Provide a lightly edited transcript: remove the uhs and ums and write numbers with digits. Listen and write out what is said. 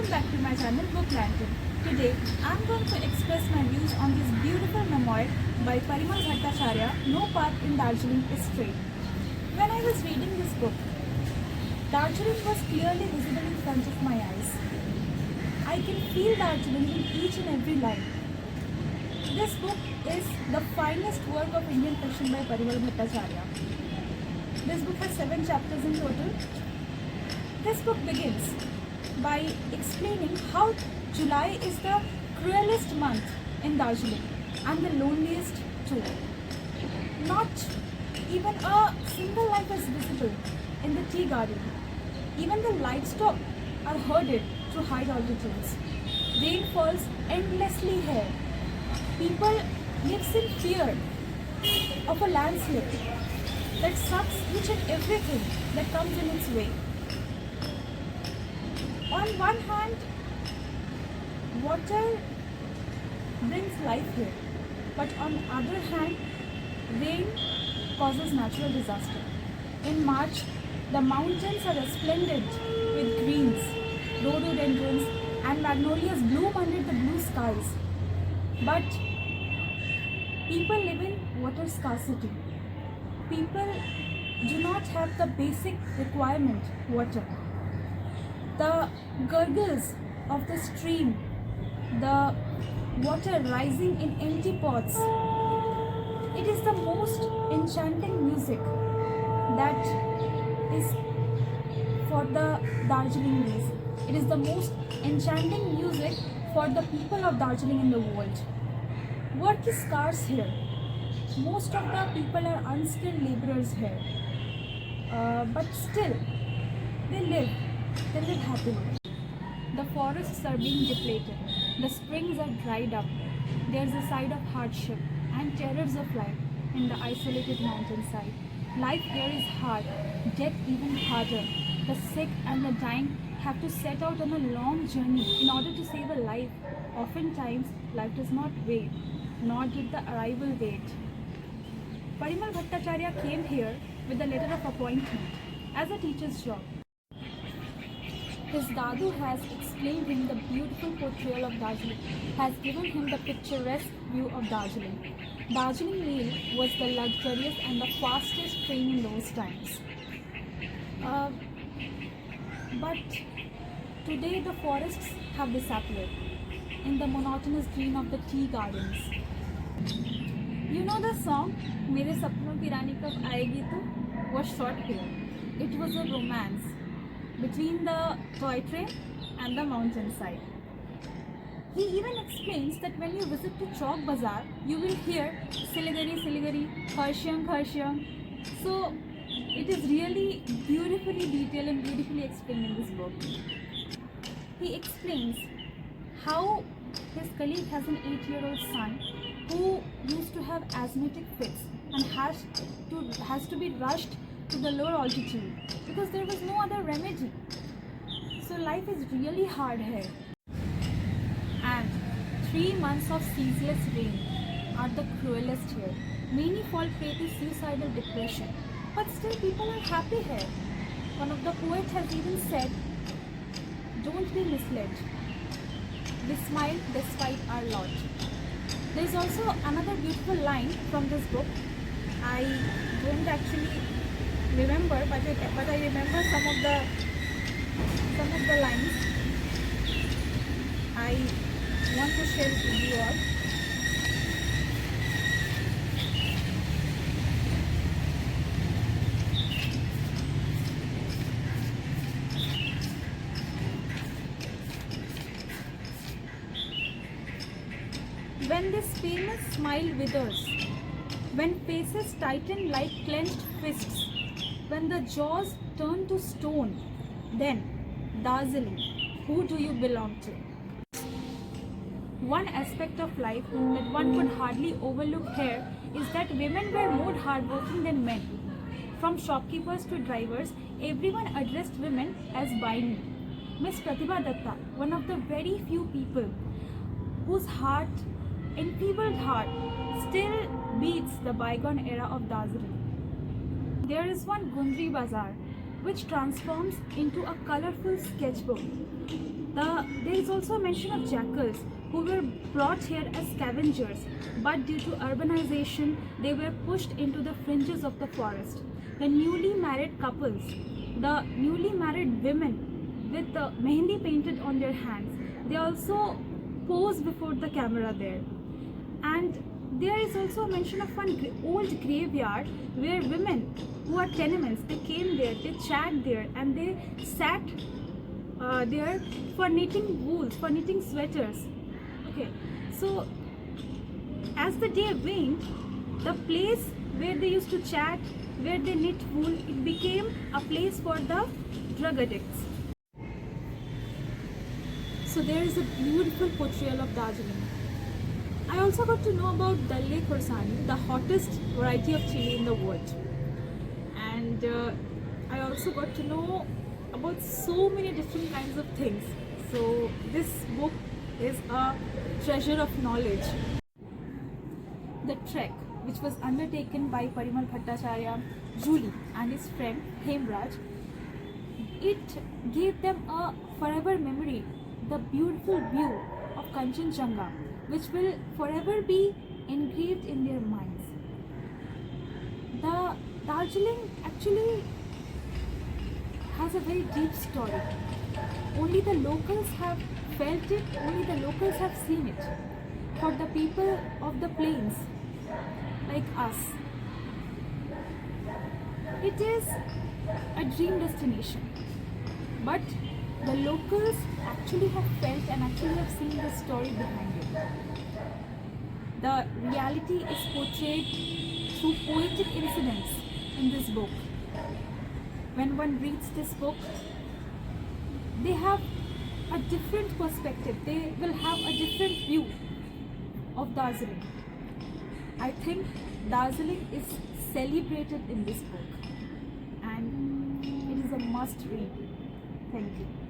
Welcome back to my channel Book Lantern. Today I am going to express my views on this beautiful memoir by Parimal Bhattacharya, No Path in Darjeeling is Straight. When I was reading this book, Darjeeling was clearly visible in front of my eyes. I can feel Darjeeling in each and every line. This book is the finest work of Indian fiction by Parimal Bhattacharya. This book has 7 chapters in total. This book begins by explaining how July is the cruelest month in Darjeeling and the loneliest too. Not even a single life is visible in the tea garden. Even the livestock are herded to high altitudes. Rain falls endlessly here. People live in fear of a landslip that sucks each and everything that comes in its way. On one hand, water brings life here, but on the other hand, rain causes natural disaster. In March, the mountains are resplendent with greens, rhododendrons and magnolias bloom under the blue skies. But people live in water scarcity. People do not have the basic requirement, water. The gurgles of the stream, the water rising in empty pots, it is the most enchanting music that is for the Darjeeling days. It is the most enchanting music for the people of Darjeeling in the world. Work is scarce here. Most of the people are unskilled laborers here. But still, they live happily. The forests are being depleted. The springs are dried up. There is a side of hardship and terrors of life in the isolated mountainside. Life here is hard, death even harder. The sick and the dying have to set out on a long journey in order to save a life. Oftentimes, life does not wait, nor did the arrival wait. Parimal Bhattacharya came here with a letter of appointment as a teacher's job. His Dadu has explained him the beautiful portrayal of Darjeeling, has given him the picturesque view of Darjeeling. Darjeeling Mail was the luxurious and the fastest train in those times. But today the forests have disappeared in the monotonous green of the tea gardens. You know the song, Mere Sapno Ki Rani Kab Aayegi Tu, was shot here. It was a romance between the toy train and the mountainside. He even explains that when you visit to Chowk Bazaar, you will hear Siliguri Siliguri, Kharshyam Kharshyam. So it is really beautifully detailed and beautifully explained in this book. He explains how his colleague has an 8-year-old son who used to have asthmatic fits and has to be rushed to the lower altitude because there was no other remedy. So life is really hard here. And 3 months of ceaseless rain are the cruelest here. Many fall prey to suicidal depression, but still people are happy here. One of the poets has even said, "Don't be misled. We smile despite our lot." There is also another beautiful line from this book. I don't actually remember, but I remember some of the lines. I want to share it with you all. When this famous smile withers, when faces tighten like clenched fists, when the jaws turn to stone, then, Darjeeling, who do you belong to? One aspect of life that one could hardly overlook here is that women were more hardworking than men. From shopkeepers to drivers, everyone addressed women as Baini. Miss Pratibha Datta, one of the very few people whose enfeebled heart, still beats the bygone era of Darjeeling. There is one Gundri Bazaar which transforms into a colorful sketchbook. There is also a mention of jackals who were brought here as scavengers, but due to urbanization, they were pushed into the fringes of the forest. The newly married couples, the newly married women with the mehendi painted on their hands, they also pose before the camera there. And there is also a mention of one old graveyard where women who are tenements, they came there, they chat there, and they sat there for knitting wools, for knitting sweaters. Okay, so as the day waned, the place where they used to chat, where they knit wool, it became a place for the drug addicts. So there is a beautiful portrayal of Darjeeling. I also got to know about Dalle Khorsani, the hottest variety of chili in the world. And I also got to know about so many different kinds of things. So this book is a treasure of knowledge. The trek, which was undertaken by Parimal Bhattacharya, Julie and his friend Hemraj, it gave them a forever memory, the beautiful view of Kanchenjunga, which will forever be engraved in their minds. The Darjeeling actually has a very deep story. Only the locals have felt it, only the locals have seen it. For the people of the plains, like us, it is a dream destination. But the locals actually have felt and actually have seen the story behind it. The reality is portrayed through poetic incidents in this book. When one reads this book, they have a different perspective. They will have a different view of Darjeeling. I think Darjeeling is celebrated in this book, and it is a must read. Thank you.